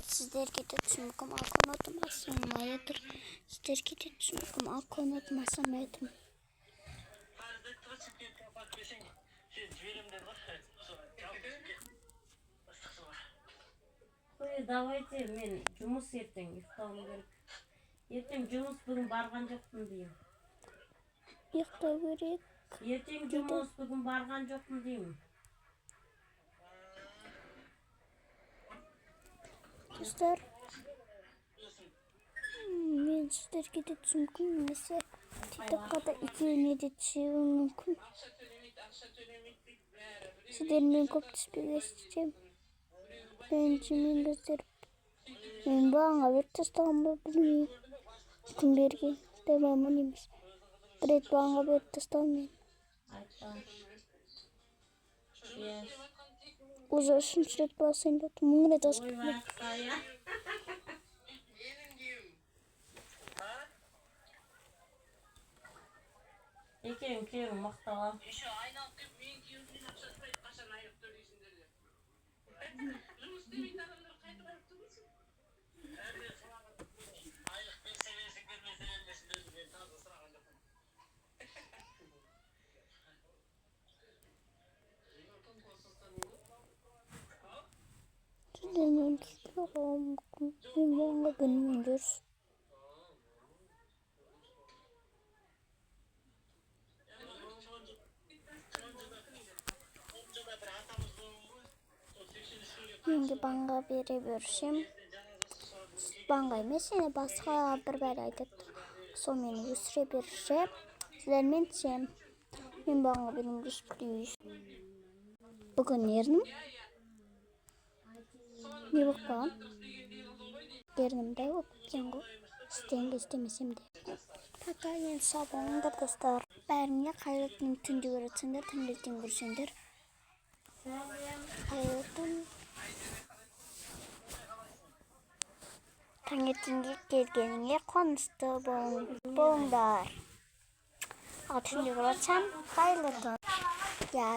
Sizlerге de түсінігім ақын отымасын майытыр. Sizlerге de түсінігім ақын отымасын майытыр. Давайте мен жұмыс ертең ұйықтауым керек. Ертең жұмыс бүгін барған жоқпын деймін. Ұйықтау керек. Ертең жұмыс бүгін барған жоқпын деймін. Dostlar, men sizlerge de түсінігім немесе TikTok'ta 2 önede düşüyorum mümkün. Sizlerмен көп түспеге істеймін. Мен gösterip. Men bağına verip tastağım mı bilmeyeyim. Kim bergen devamın емес. Bir et bağına verip tastağım men. Уже 3 рет бассейн жатым. 1000 рет асып кеткен. Екеуің күйеуің мақталам. Еще айналып келіп мен күйеуімнен ақша сұрайды, қашан айлық төлейсіңдер деп. Жұмыс істемейтін адамдар қайтып айлық төлейсің? Айлық берсе берсін, бермесе бермесін деді, мен тағы сұраған жоқпын. Sizlerмен tutuyorum. Men bağına bilmiyoruz. Енді банға бере берсем, банға емес, және басқа бір бәрі айтады. Сол мені өсіре берсе, сіздермен түсем. Мен банға берем плюс. Бүгін ернім. Не бақпаған? Ернімді өпкен ғой. Істенге істемесем де. Пока енді сау болыңдар достар. Бәріңе қайраттың түнде көрсеңдер, таңертең көрсеңдер. Қайраттың таңертеңге келгеніңе қуанышты болыңдар. Ал түнде көрсем қайырлы түн. Я